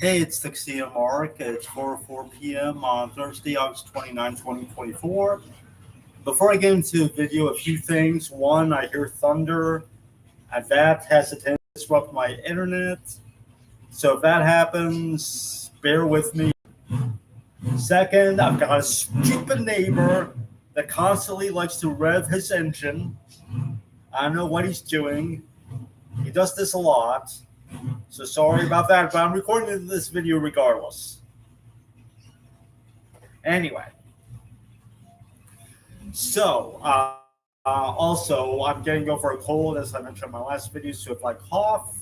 Hey, it's Tuxedo Mark. It's 4:04 p.m. on Thursday, August 29, 2024. Before I get into the video, a few things. One, I hear thunder, and that has a tendency to disrupt my internet. So if that happens, bear with me. Second, I've got a stupid neighbor that constantly likes to rev his engine. I don't know what he's doing. He does this a lot. So sorry about that, but I'm recording this video regardless. Anyway, so also I'm getting over a cold as I mentioned in my last video. So if I cough,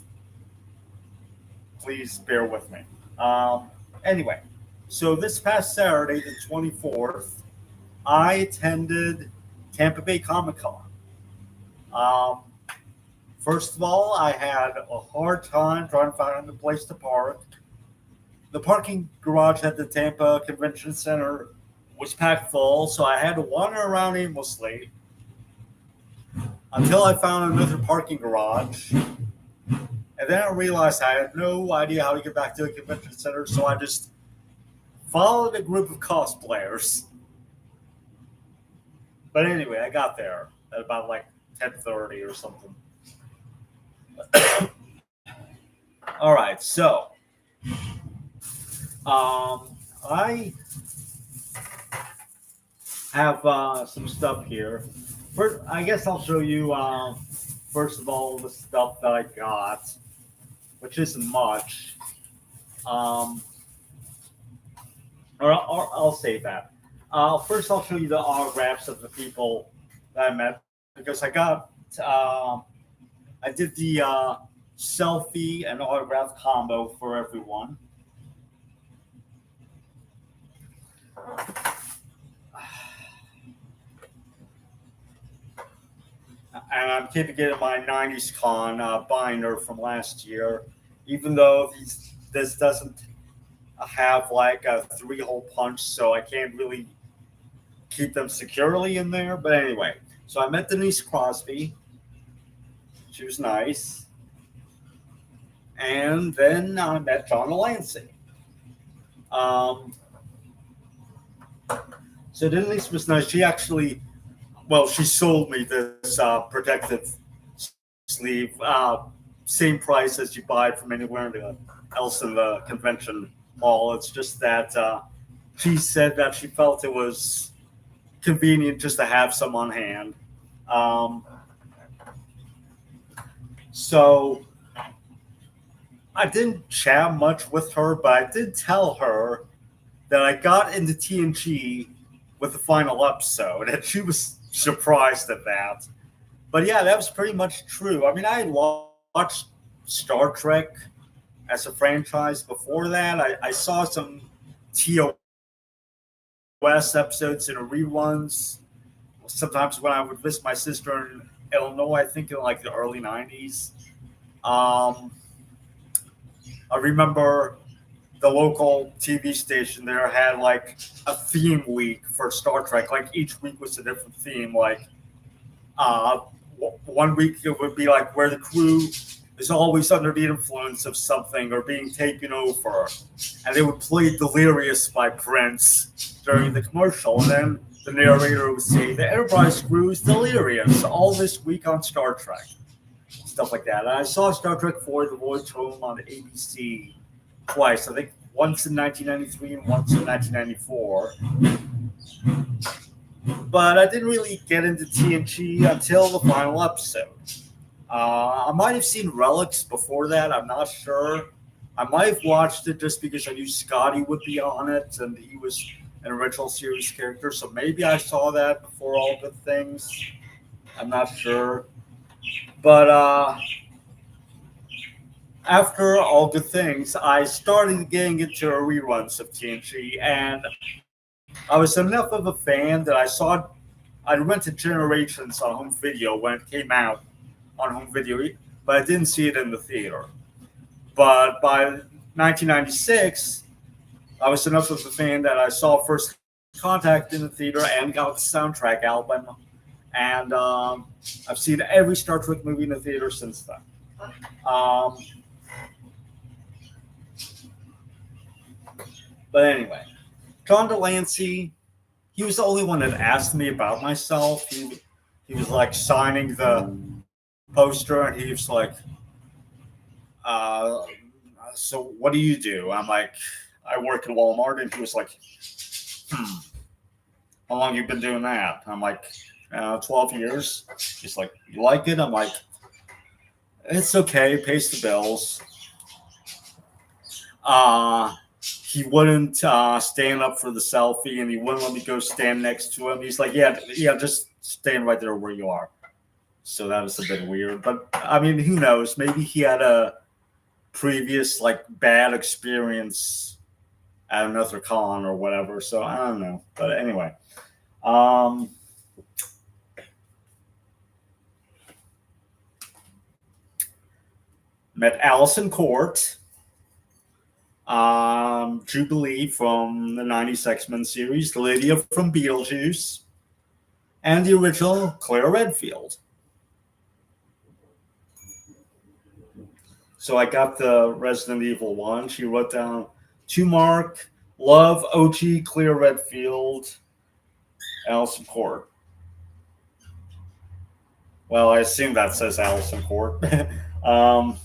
please bear with me. Anyway, so this past Saturday, the 24th, I attended Tampa Bay Comic Con. Um, First of all, I had a hard time trying to find a place to park. The parking garage at the Tampa Convention Center was packed full, so I had to wander around aimlessly until I found another parking garage. And then I realized I had no idea how to get back to the convention center, so I just followed a group of cosplayers. But anyway, I got there at about like 10:30 or something. All right, so I have some stuff here. First, I guess I'll show you first of all the stuff that I got, which isn't much. Or I'll save that. First, I'll show you the autographs of the people that I met because I did the selfie and autograph combo for everyone. And I'm keeping it in my 90s con binder from last year, even though this doesn't have like a 3-hole punch, so I can't really keep them securely in there. But anyway, so I met Denise Crosby. She was nice. And then I met John Delancey. So Denise was nice. She actually, she sold me this protective sleeve, same price as you buy it from anywhere else in the convention hall. It's just that she said that she felt it was convenient just to have some on hand. So I didn't chat much with her, but I did tell her that I got into TNG with the final episode, and she was surprised at that. But yeah, that was pretty much true. I mean, I had watched Star Trek as a franchise before that. I saw some TOS episodes in reruns. Sometimes when I would visit my sister in Illinois, I think in like the early 90s. I remember the local TV station there had like a theme week for Star Trek. Like each week was a different theme. Like 1 week it would be like where the crew is always under the influence of something or being taken over, and they would play Delirious by Prince during the commercial, and then the narrator would say the Enterprise crew is delirious all this week on Star Trek, stuff like that. And I saw Star Trek 4: The Voyage Home on ABC twice. I think once in 1993 and once in 1994. But I didn't really get into TNG until the final episode. I might have seen Relics before that. I'm not sure. I might have watched it just because I knew Scotty would be on it and he was an original series character. So maybe I saw that before All Good Things. I'm not sure. But after All Good Things, I started getting into reruns of TNG, and I was enough of a fan that I rented Generations on home video when it came out on home video, but I didn't see it in the theater. But by 1996, I was enough of a fan that I saw First Contact in the theater and got the soundtrack album. And I've seen every Star Trek movie in the theater since then. But anyway, John Delancey, he was the only one that asked me about myself. He was like signing the poster, and he was like, uh, "So what do you do?" I'm like, "I work at Walmart," and he was like, "Hmm, how long you been doing that?" I'm like, 12 years. He's like, "You like it?" I'm like, "It's okay, pays the bills." Uh, he wouldn't stand up for the selfie, and he wouldn't let me go stand next to him. He's like, "Yeah, yeah, just stand right there where you are." So that was a bit weird, but I mean, who knows? Maybe he had a previous like bad experience at another con or whatever. So I don't know. But anyway, um, met Allison Court, Jubilee from the '90s X-Men series, Lydia from Beetlejuice, and the original Claire Redfield. So I got the Resident Evil one. She wrote down to Mark, love OG Claire Redfield, Allison Court. Well, I assume that says Allison Court. um,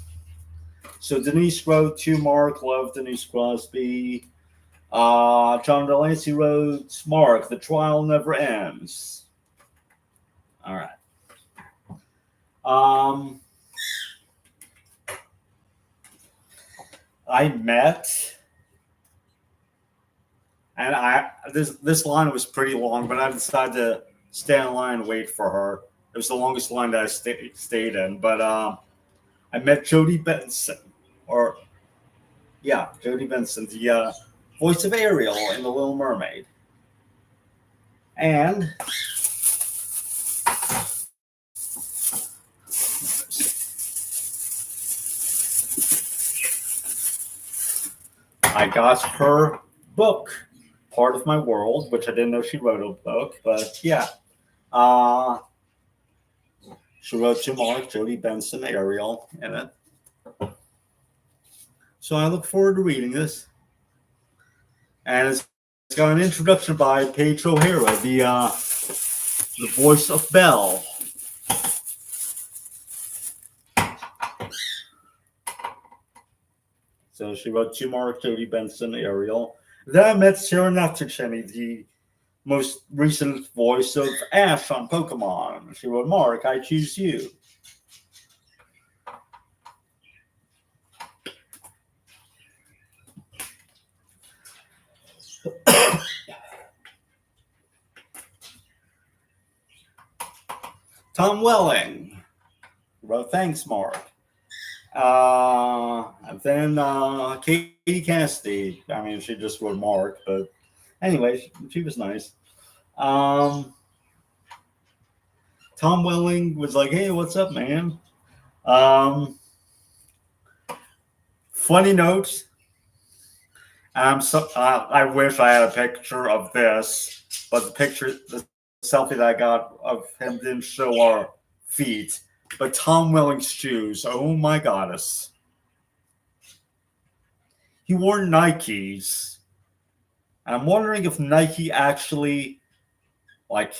so Denise wrote to Mark, love Denise Crosby. John Delancey wrote, Mark, the trial never ends. All right. Um, I met, and this line was pretty long, but I decided to stay in line and wait for her. It was the longest line that I stayed in. But I met Jodie Benson, or yeah, Jodie Benson, the voice of Ariel in The Little Mermaid. And I got her book, Part of My World, which I didn't know she wrote a book, but yeah. Uh, she wrote to Mark, Jodie Benson, Ariel in it. So I look forward to reading this. And it's got an introduction by Paige O'Hara, the voice of Belle. So she wrote to Mark, Jodie Benson, Ariel. Then I met Sarah Natsucheni, the most recent voice of Ash on Pokemon. She wrote, Mark, I choose you. Tom Welling wrote, thanks, Mark. Then Katie Cassidy. I mean, she just wrote Mark, but anyway, she was nice. Tom Welling was like, hey, what's up, man? Funny note. I wish I had a picture of this, but the selfie that I got of him didn't show our feet. But Tom Welling's shoes, oh my goddess. He wore Nikes. I'm wondering if Nike actually like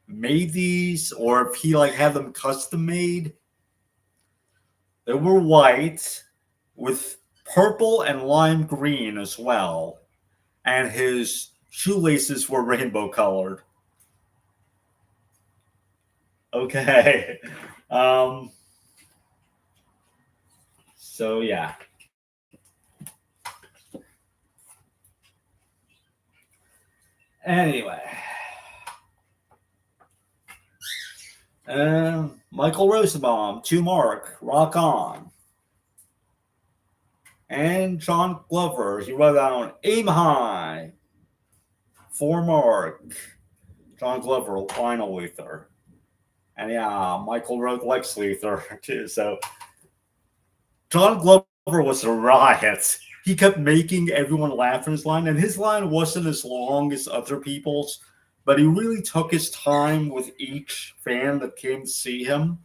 made these or if he like had them custom made. They were white with purple and lime green as well. And his shoelaces were rainbow colored. Okay. Um, so yeah. Anyway. Michael Rosenbaum, to Mark, rock on. And John Glover, he wrote down aim high for Mark. John Glover, Lionel Luthor. And yeah, Michael wrote Lex Luthor too. So John Glover was a riot. He kept making everyone laugh in his line, and his line wasn't as long as other people's, but he really took his time with each fan that came to see him,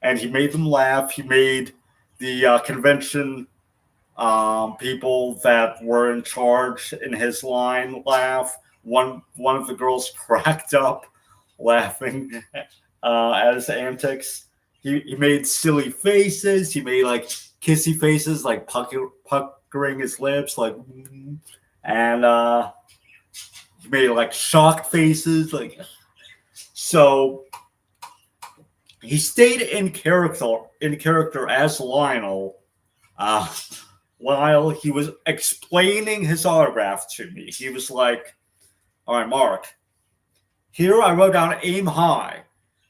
and he made them laugh. He made the convention People that were in charge in his line laugh. One of the girls cracked up laughing at his antics. He made silly faces. He made like kissy faces, like puckering his lips, like, and he made like shocked faces, like. So he stayed in character as Lionel, uh, while he was explaining his autograph to me. He was like, "All right, Mark. Here I wrote down aim high.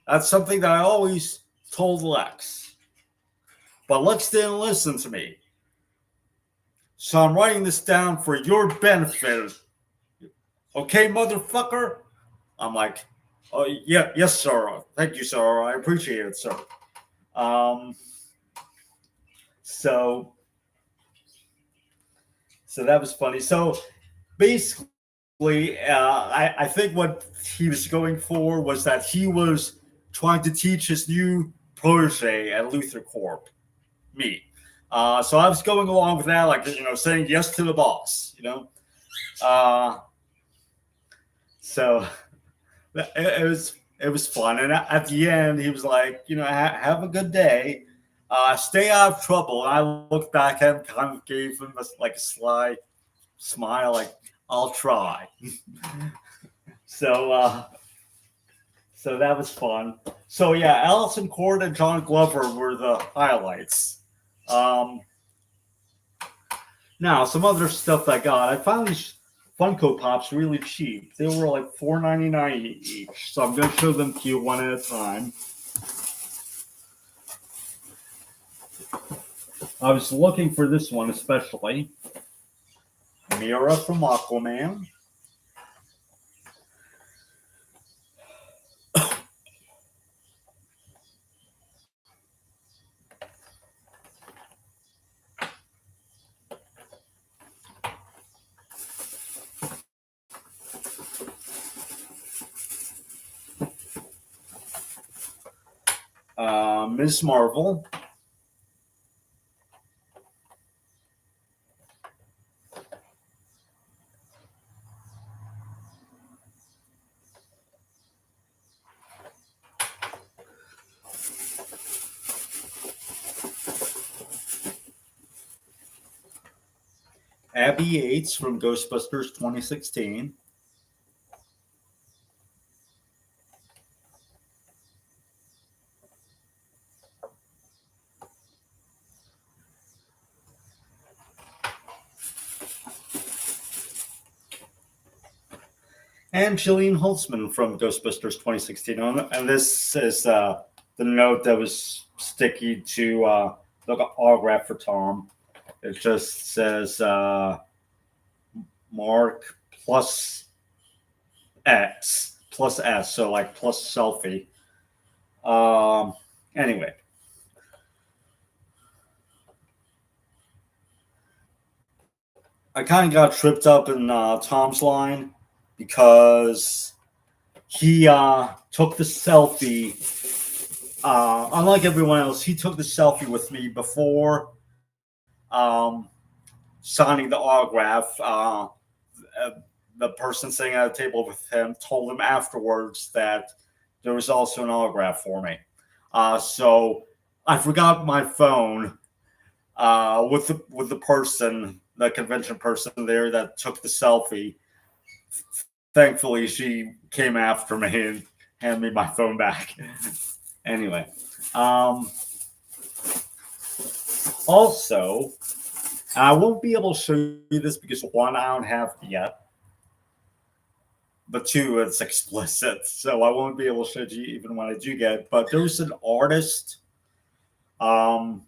That's something that I always told Lex. But Lex didn't listen to me. So I'm writing this down for your benefit. Okay, motherfucker?" I'm like, "Oh, yeah, yes, sir. Thank you, sir. I appreciate it, sir." Um, so, so that was funny. So basically, I think what he was going for was that he was trying to teach his new protege at Luther Corp, me. So I was going along with that, like, saying yes to the boss. Uh, so it was fun, and at the end, he was like, have a good day, stay out of trouble. And I looked back at him, kind of gave him like a sly smile, like, I'll try. So so that was fun. So yeah, Allison Cord and John Glover were the highlights. Um, Now some other stuff I got. I found these Funko Pops really cheap. They were like $4.99 each. So I'm gonna show them to you one at a time. I was looking for this one especially. Mira from Aquaman. Ms. Marvel. Abby Yates from Ghostbusters 2016. And Jillian Holtzman from Ghostbusters 2016. And this is the note that was sticky to the autograph for Tom. It just says Mark plus X plus S, so like plus selfie. Anyway, I kind of got tripped up in Tom's line because he took the selfie. Unlike everyone else, he took the selfie with me before signing the autograph. The person sitting at a table with him told him afterwards that there was also an autograph for me. So I forgot my phone with the person, the convention person there that took the selfie. Thankfully, she came after me and handed me my phone back. Anyway, also, I won't be able to show you this because one, I don't have it yet, but two, it's explicit, so I won't be able to show you even when I do get it. But there's an artist um,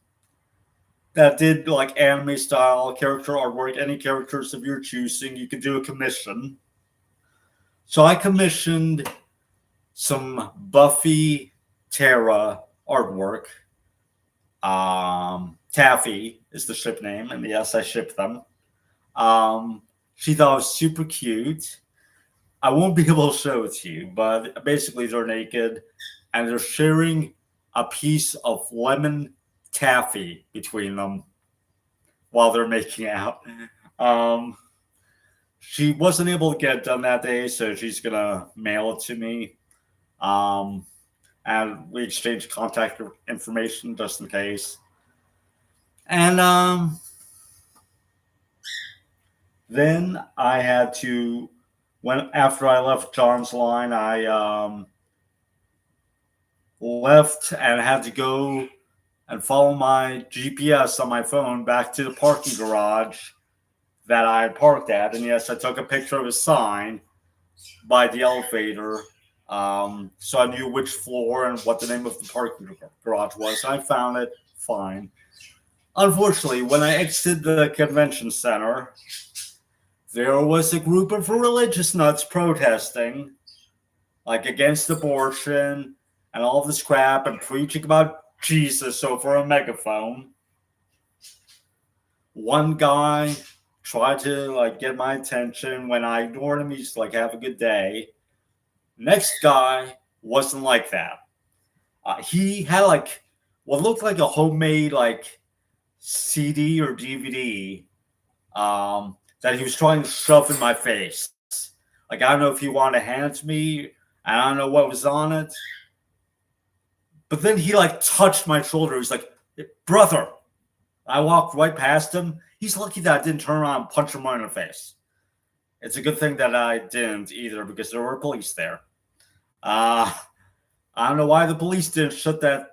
that did like anime style character artwork, any characters of your choosing. You could do a commission. So I commissioned some Buffy Terra artwork. Taffy is the ship name, and yes, I shipped them. She thought it was super cute. I won't be able to show it to you, but basically they're naked and they're sharing a piece of lemon taffy between them. while they're making out. Um, she wasn't able to get it done that day, so she's gonna mail it to me. Um, and we exchanged contact information just in case. And then I had to when after I left John's line, I left and had to go and follow my GPS on my phone back to the parking garage that I had parked at. And yes, I took a picture of a sign by the elevator, so I knew which floor and what the name of the parking garage was. I found it fine. Unfortunately, when I exited the convention center, there was a group of religious nuts protesting, like against abortion and all this crap, and preaching about Jesus over a megaphone. One guy tried to like get my attention. When I ignored him, he's like, "Have a good day." Next guy wasn't like that. He had like what looked like a homemade like CD or DVD that he was trying to shove in my face. Like I don't know if he wanted to hand it to me. I don't know what was on it. But then he like touched my shoulder. He's like, "Brother." I walked right past him. He's lucky that I didn't turn around and punch him right in the face. It's a good thing that I didn't either because there were police there. Uh, I don't know why the police didn't shut that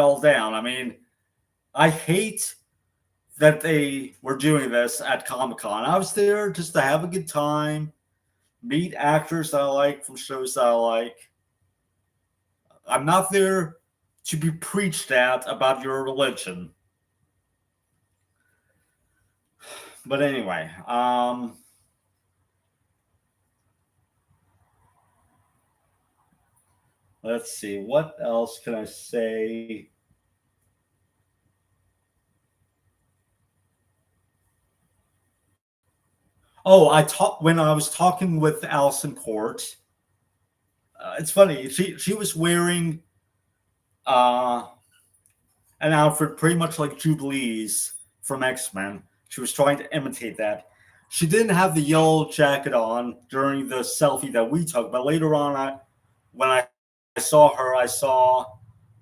all down. I mean, I hate that they were doing this at Comic Con. I was there just to have a good time, meet actors that I like from shows that I like. I'm not there to be preached at about your religion. But anyway, let's see. What else can I say? Oh, I talked when I was talking with Allison Court. It's funny. She was wearing uh, an outfit pretty much like Jubilee's from X Men. She was trying to imitate that. She didn't have the yellow jacket on during the selfie that we took, but later on, when I saw her, I saw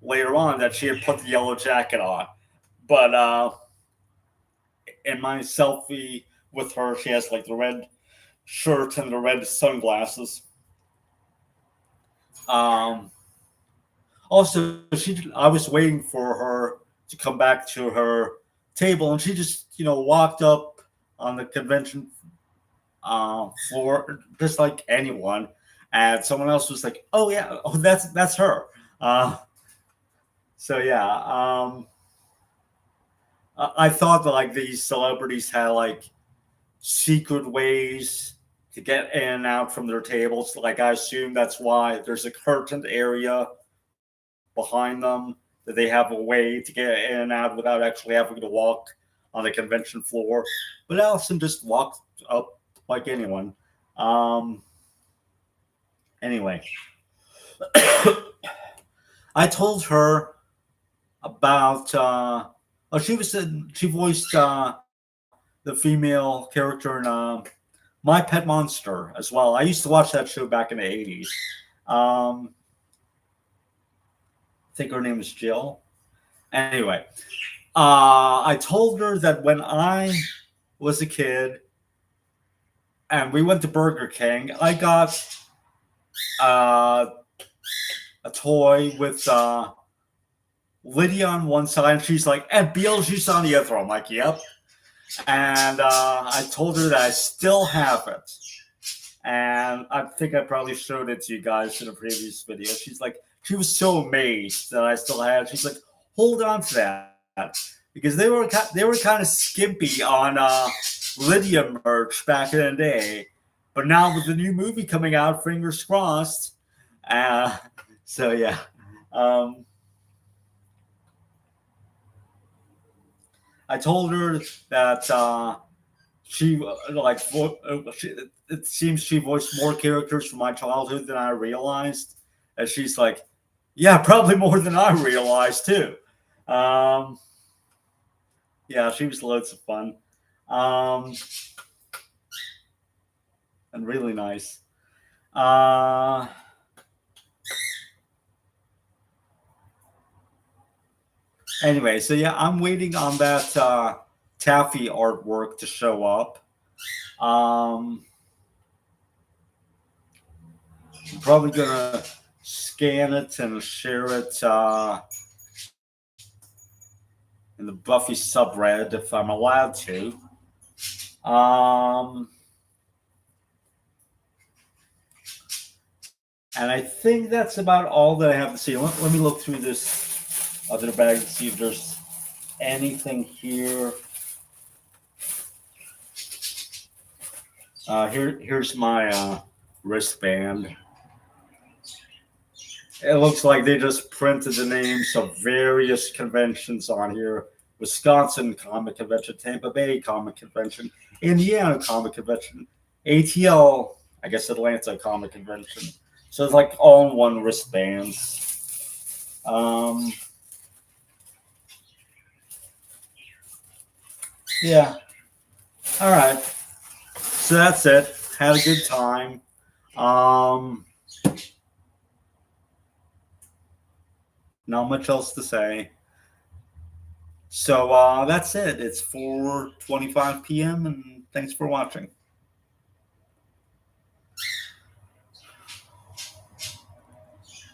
later on that she had put the yellow jacket on. But in my selfie with her, she has like the red shirt and the red sunglasses. Um, Also, I was waiting for her to come back to her table, and she just walked up on the convention floor just like anyone, and someone else was like, "Oh yeah, oh that's her." Uh, so yeah, I thought that like these celebrities had like secret ways to get in and out from their tables. Like I assume that's why there's a curtained area behind them that they have a way to get in and out without actually having to walk on the convention floor. But Allison just walked up like anyone. Um, anyway, I told her about. Oh, she voiced the female character in My Pet Monster as well. I used to watch that show back in the 80s. I think her name is Jill. Anyway, I told her that when I was a kid and we went to Burger King, I got uh, a toy with Lydia on one side, and she's like, and Beetlejuice on the other. I'm like, yep. And I told her that I still have it. And I think I probably showed it to you guys in a previous video. She's like, she was so amazed that I still had it. She's like, hold on to that. Because they were kind of skimpy on Lydia merch back in the day. But now with the new movie coming out, fingers crossed. So yeah. I told her that she like it seems she voiced more characters from my childhood than I realized, and she's like, "Yeah, probably more than I realized too." Um, Yeah, she was loads of fun. Um, and really nice. Uh, anyway, so yeah, I'm waiting on that taffy artwork to show up. Um, I'm probably gonna scan it and share it in the Buffy subreddit if I'm allowed to. Um, and I think that's about all that I have to say. Let me look through this other bag and see if there's anything here. Here's my wristband. It looks like they just printed the names of various conventions on here: Wisconsin Comic Convention, Tampa Bay Comic Convention, Indiana Comic Convention, ATL, I guess Atlanta Comic Convention. So it's like all in one wristband. Um, yeah. All right. So that's it. Had a good time. Um, not much else to say. So that's it. It's 4:25 p.m. and thanks for watching.